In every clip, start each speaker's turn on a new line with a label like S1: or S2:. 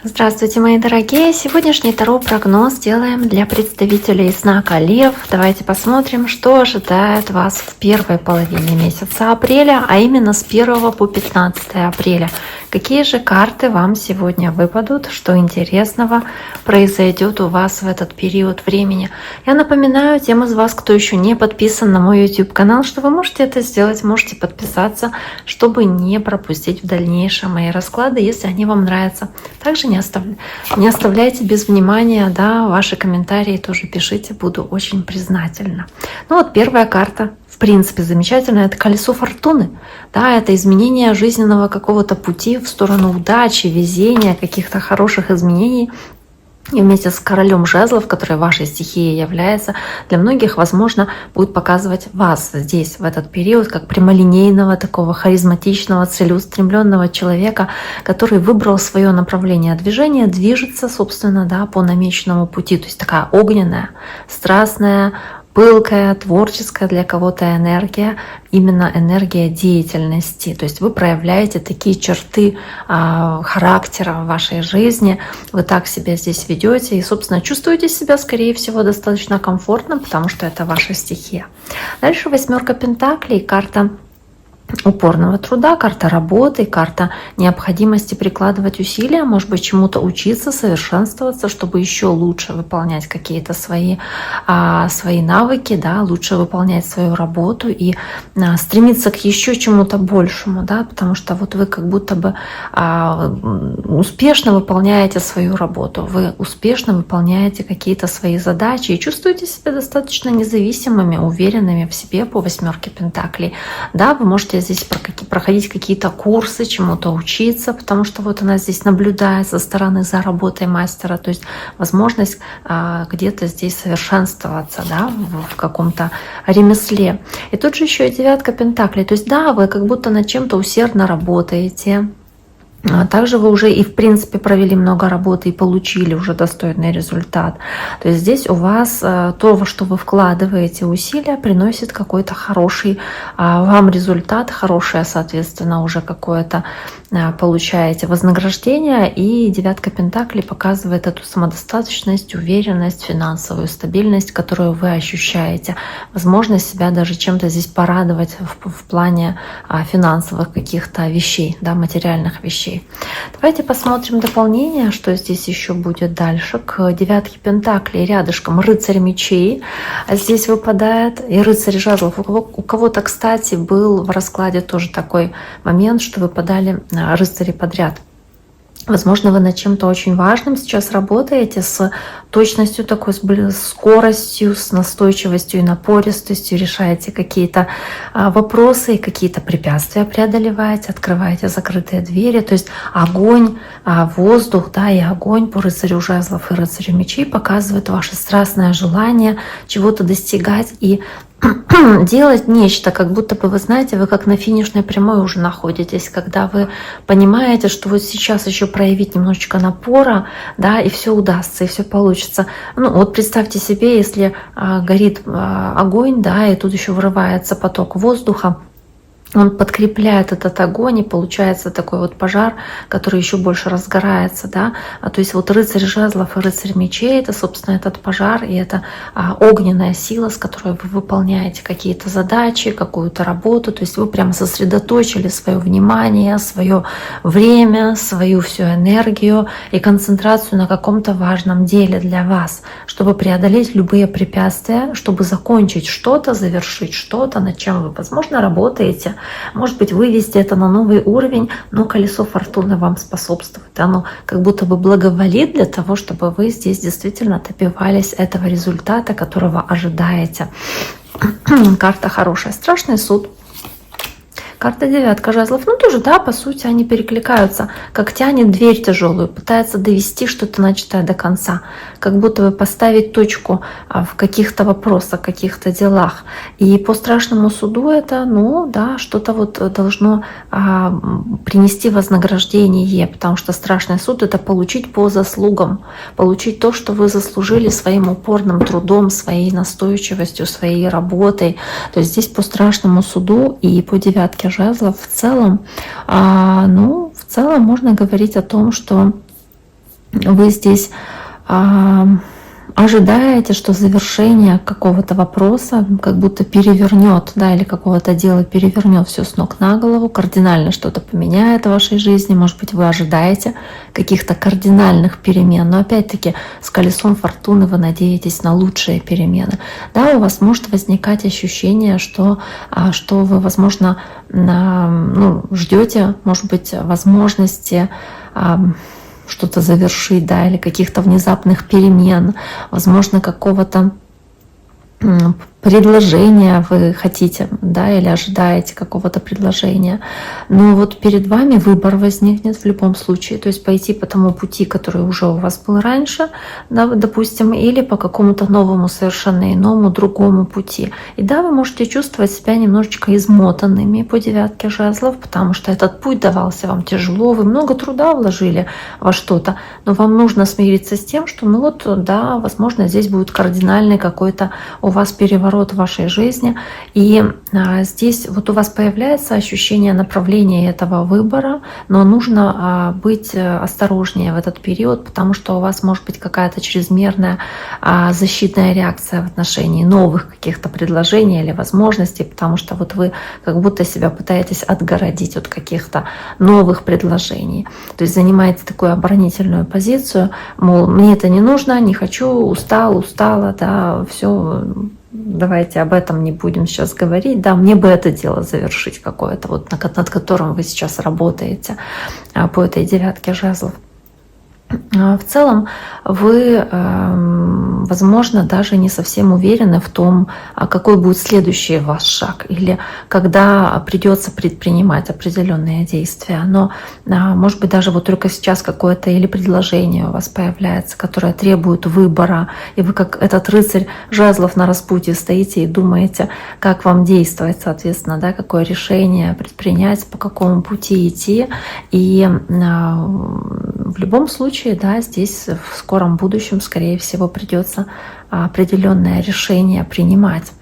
S1: Здравствуйте, мои дорогие! Сегодняшний таро-прогноз делаем для представителей знака Лев. Давайте посмотрим, что ожидает вас в первой половине месяца апреля, а именно с 1 по 15 апреля. Какие же карты вам сегодня выпадут, что интересного произойдет у вас в этот период времени. Я напоминаю тем из вас, кто еще не подписан на мой YouTube канал, что вы можете это сделать, можете подписаться, чтобы не пропустить в дальнейшем мои расклады, если они вам нравятся. Также не оставляйте без внимания, да, ваши комментарии тоже пишите, буду очень признательна. Ну вот первая карта, в принципе, замечательная, это колесо фортуны. Да, это изменение жизненного какого-то пути в сторону удачи, везения, каких-то хороших изменений. И вместе с королем жезлов, который вашей стихией является, для многих, возможно, будет показывать вас здесь, в этот период, как прямолинейного, такого харизматичного, целеустремленного человека, который выбрал свое направление движения, движется, собственно, да, по намеченному пути. То есть такая огненная, страстная, пылкая, творческая для кого-то энергия, именно энергия деятельности. То есть вы проявляете такие черты характера в вашей жизни, вы так себя здесь ведете и, собственно, чувствуете себя, скорее всего, достаточно комфортно, потому что это ваша стихия. Дальше 8 пентаклей, карта упорного труда, карта работы, карта необходимости прикладывать усилия, может быть, чему-то учиться, совершенствоваться, чтобы еще лучше выполнять какие-то свои навыки, да, лучше выполнять свою работу и стремиться к еще чему-то большему, да, потому что вот вы как будто бы успешно выполняете свою работу, вы успешно выполняете какие-то свои задачи и чувствуете себя достаточно независимыми, уверенными в себе по 8 пентаклей. Да, вы можете здесь проходить какие-то курсы, чему-то учиться, потому что вот она здесь наблюдает со стороны за работой мастера, то есть возможность где-то здесь совершенствоваться, да, в каком-то ремесле. И тут же еще и 9 пентаклей, то есть да, вы как будто над чем-то усердно работаете. Также вы уже и в принципе провели много работы и получили уже достойный результат. То есть здесь у вас то, во что вы вкладываете усилия, приносит какой-то хороший вам результат, хорошее, соответственно, уже какое-то получаете вознаграждение. И 9 пентаклей показывает эту самодостаточность, уверенность, финансовую стабильность, которую вы ощущаете. Возможность себя даже чем-то здесь порадовать в плане финансовых каких-то вещей, да, материальных вещей. Давайте посмотрим дополнение, что здесь еще будет дальше. К 9 пентаклей рядышком рыцарь мечей здесь выпадает, и рыцарь жезлов. У кого-то, кстати, был в раскладе тоже такой момент, что выпадали рыцари подряд. Возможно, вы над чем-то очень важным сейчас работаете, с точностью такой, с скоростью, с настойчивостью и напористостью решаете какие-то вопросы и какие-то препятствия преодолеваете, открываете закрытые двери. То есть огонь, воздух, да, и огонь по рыцарю жезлов и рыцарю мечей показывает ваше страстное желание чего-то достигать и делать нечто, как будто бы, вы знаете, вы как на финишной прямой уже находитесь, когда вы понимаете, что вот сейчас еще проявить немножечко напора, да, и все удастся, и все получится. Ну вот представьте себе, если горит огонь, да, и тут еще вырывается поток воздуха, он подкрепляет этот огонь, и получается такой вот пожар, который еще больше разгорается, да. То есть вот рыцарь жезлов и рыцарь мечей — это, собственно, этот пожар, и это огненная сила, с которой вы выполняете какие-то задачи, какую-то работу. То есть вы прямо сосредоточили свое внимание, свое время, свою всю энергию и концентрацию на каком-то важном деле для вас, чтобы преодолеть любые препятствия, чтобы закончить что-то, завершить что-то, над чем вы, возможно, работаете. Может быть, вывести это на новый уровень, но колесо фортуны вам способствует. Оно как будто бы благоволит для того, чтобы вы здесь действительно добивались этого результата, которого ожидаете. Карта хорошая. Страшный суд. Карта 9 жезлов, ну тоже, да, по сути, они перекликаются, как тянет дверь тяжелую, пытается довести что-то начатое до конца, как будто бы поставить точку в каких-то вопросах, каких-то делах. И по страшному суду это, ну да, что-то вот должно принести вознаграждение, потому что страшный суд — это получить по заслугам, получить то, что вы заслужили своим упорным трудом, своей настойчивостью, своей работой. То есть здесь по страшному суду и по 9 жезлов в целом, в целом можно говорить о том, что вы здесь ожидаете, что завершение какого-то вопроса как будто перевернет, да, или какого-то дела перевернет все с ног на голову, кардинально что-то поменяет в вашей жизни. Может быть, вы ожидаете каких-то кардинальных перемен, но опять-таки с колесом фортуны вы надеетесь на лучшие перемены. Да, у вас может возникать ощущение, что вы, возможно, ждете, может быть, возможности что-то завершить, да, или каких-то внезапных перемен, возможно, какого-то предложения вы хотите, да, или ожидаете какого-то предложения. Но вот перед вами выбор возникнет в любом случае. То есть пойти по тому пути, который уже у вас был раньше, да, допустим, или по какому-то новому, совершенно иному, другому пути. И да, вы можете чувствовать себя немножечко измотанными по 9 жезлов, потому что этот путь давался вам тяжело, вы много труда вложили во что-то, но вам нужно смириться с тем, что, да, возможно, здесь будет кардинальный какой-то у вас переворот в вашей жизни. И здесь вот у вас появляется ощущение направления этого выбора, но нужно быть осторожнее в этот период, потому что у вас может быть какая-то чрезмерная защитная реакция в отношении новых каких-то предложений или возможностей, потому что вот вы как будто себя пытаетесь отгородить от каких-то новых предложений. То есть занимаете такую оборонительную позицию, мол, мне это не нужно, не хочу, устала, да, все. Давайте об этом не будем сейчас говорить. Да, мне бы это дело завершить какое-то, вот над которым вы сейчас работаете по этой 9 жезлов. В целом вы, возможно, даже не совсем уверены в том, какой будет следующий ваш шаг или когда придется предпринимать определенные действия. Но, может быть, даже вот только сейчас какое-то или предложение у вас появляется, которое требует выбора, и вы как этот рыцарь жезлов на распутье стоите и думаете, как вам действовать, соответственно, да, какое решение предпринять, по какому пути идти. И в любом случае, да, здесь в скором будущем, скорее всего, придется определенное решение принимать.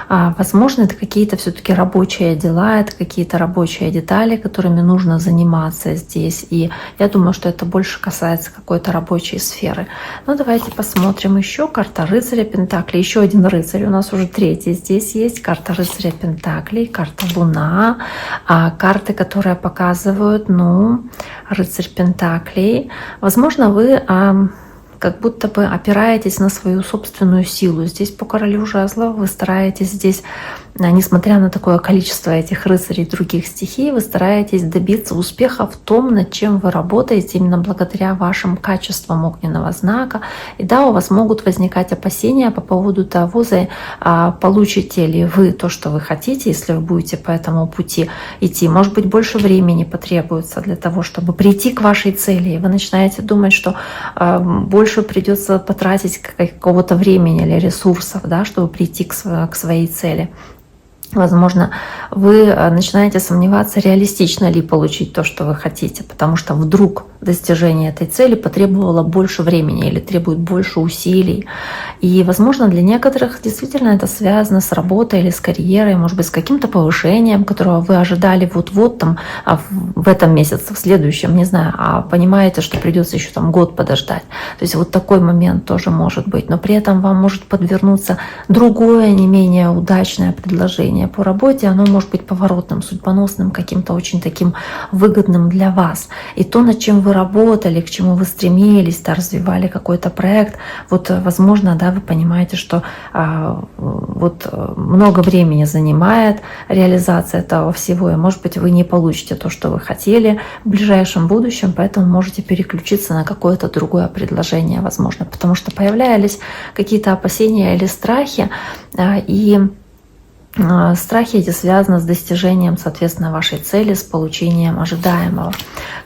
S1: Возможно, это какие-то все-таки рабочие дела, это какие-то рабочие детали, которыми нужно заниматься здесь. И я думаю, что это больше касается какой-то рабочей сферы. Но давайте посмотрим еще. Карта рыцаря Пентаклей. Еще один рыцарь. У нас уже 3-й здесь есть. Карта рыцаря Пентаклей, карта Луна. Карты, которые показывают, рыцарь Пентаклей. Возможно, вы как будто бы опираетесь на свою собственную силу. Здесь по королю жезлов вы стараетесь здесь, несмотря на такое количество этих рыцарей других стихий, вы стараетесь добиться успеха в том, над чем вы работаете, именно благодаря вашим качествам огненного знака. И да, у вас могут возникать опасения по поводу того, получите ли вы то, что вы хотите, если вы будете по этому пути идти. Может быть, больше времени потребуется для того, чтобы прийти к вашей цели. И вы начинаете думать, что больше придется потратить какого-то времени или ресурсов, да, чтобы прийти к своей цели. Возможно, вы начинаете сомневаться, реалистично ли получить то, что вы хотите, потому что вдруг достижение этой цели потребовало больше времени или требует больше усилий. И, возможно, для некоторых действительно это связано с работой или с карьерой, может быть, с каким-то повышением, которого вы ожидали вот-вот там в этом месяце, в следующем, не знаю, а понимаете, что придется еще там год подождать. То есть вот такой момент тоже может быть. Но при этом вам может подвернуться другое, не менее удачное предложение по работе, оно может быть поворотным, судьбоносным, каким-то очень таким выгодным для вас. И то, над чем вы работали, к чему вы стремились, да, развивали какой-то проект, вот, возможно, да, вы понимаете, что много времени занимает реализация этого всего, и, может быть, вы не получите то, что вы хотели в ближайшем будущем, поэтому можете переключиться на какое-то другое предложение, возможно, потому что появлялись какие-то опасения или страхи, и страхи эти связаны с достижением, соответственно, вашей цели, с получением ожидаемого.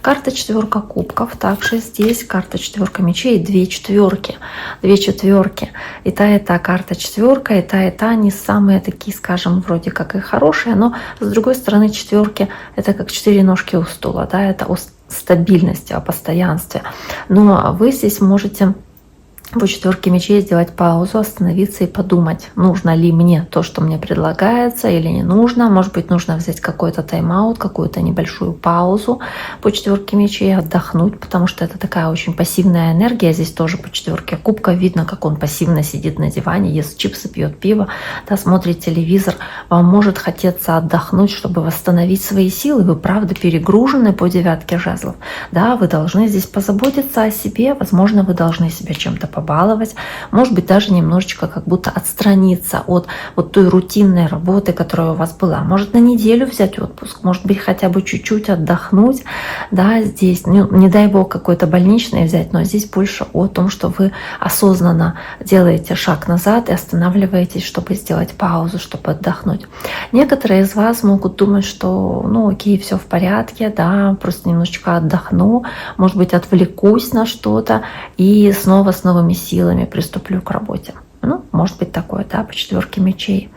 S1: Карта 4 кубков, также здесь карта 4 мечей, 2 четверки. 2 четверки. И та карта 4, и та не самые такие, скажем, вроде как и хорошие, но с другой стороны четверки это как 4 ножки у стула, да, это о стабильности, о постоянстве. Но вы здесь можете по четверке мечей сделать паузу, остановиться и подумать, нужно ли мне то, что мне предлагается, или не нужно. Может быть, нужно взять какой-то тайм-аут, какую-то небольшую паузу по четверке мечей, отдохнуть, потому что это такая очень пассивная энергия. Здесь тоже по четверке кубка видно, как он пассивно сидит на диване, ест чипсы, пьет пиво, да, смотрит телевизор. Вам может хотеться отдохнуть, чтобы восстановить свои силы. Вы, правда, перегружены по девятке жезлов. Да, вы должны здесь позаботиться о себе. Возможно, вы должны себя чем-то побаловать, может быть, даже немножечко как будто отстраниться от вот той рутинной работы, которая у вас была. Может, на неделю взять отпуск, может быть, хотя бы чуть-чуть отдохнуть, да, здесь, ну, не дай бог какой-то больничный взять, но здесь больше о том, что вы осознанно делаете шаг назад и останавливаетесь, чтобы сделать паузу, чтобы отдохнуть. Некоторые из вас могут думать, что, ну, окей, все в порядке, да, просто немножечко отдохну, может быть, отвлекусь на что-то и снова с новыми силами приступлю к работе. Ну, может быть такое, да, по четверке мечей.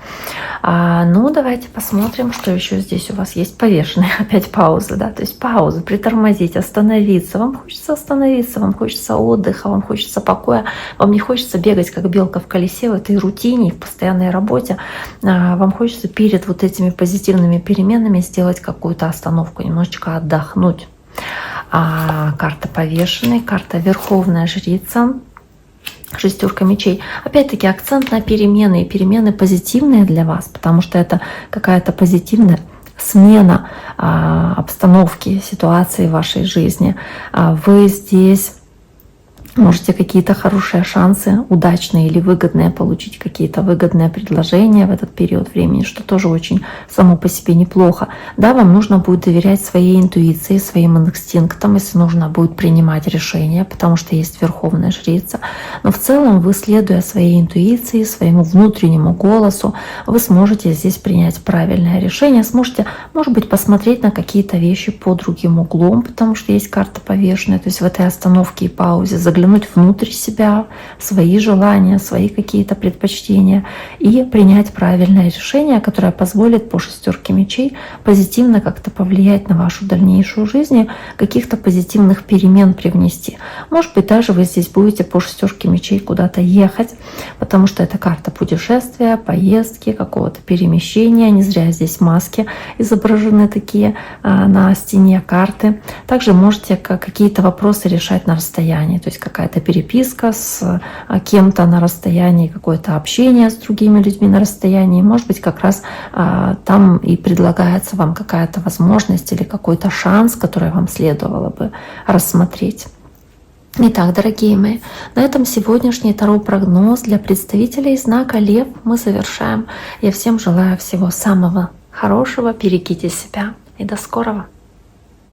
S1: Ну, давайте посмотрим, что еще здесь у вас есть. Повешенные, опять пауза, да, то есть пауза, притормозить, остановиться. Вам хочется остановиться, вам хочется отдыха, вам хочется покоя, вам не хочется бегать, как белка в колесе в этой рутине, в постоянной работе. Вам хочется перед вот этими позитивными переменами сделать какую-то остановку, немножечко отдохнуть. Карта повешенной, карта Верховная Жрица, шестерка мечей. Опять-таки акцент на перемены, и перемены позитивные для вас, потому что это какая-то позитивная смена обстановки, ситуации в вашей жизни. Вы здесь можете какие-то хорошие шансы, удачные или выгодные, получить какие-то выгодные предложения в этот период времени, что тоже очень само по себе неплохо. Да, вам нужно будет доверять своей интуиции, своим инстинктам, если нужно будет принимать решения, потому что есть Верховная Жрица. Но в целом вы, следуя своей интуиции, своему внутреннему голосу, вы сможете здесь принять правильное решение, сможете, может быть, посмотреть на какие-то вещи под другим углом, потому что есть карта повешенная, то есть в этой остановке и паузе заглянуть внутрь себя, свои желания, свои какие-то предпочтения и принять правильное решение, которое позволит по шестерке мечей позитивно как-то повлиять на вашу дальнейшую жизнь, каких-то позитивных перемен привнести. Может быть, даже вы здесь будете по шестерке мечей куда-то ехать, потому что это карта путешествия, поездки, какого-то перемещения. Не зря здесь маски изображены такие на стене карты. Также можете какие-то вопросы решать на расстоянии, то есть какая-то переписка с кем-то на расстоянии, какое-то общение с другими людьми на расстоянии. Может быть, как раз там и предлагается вам какая-то возможность или какой-то шанс, который вам следовало бы рассмотреть. Итак, дорогие мои, на этом сегодняшний таро-прогноз для представителей знака Лев мы завершаем. Я всем желаю всего самого хорошего, берегите себя и до скорого!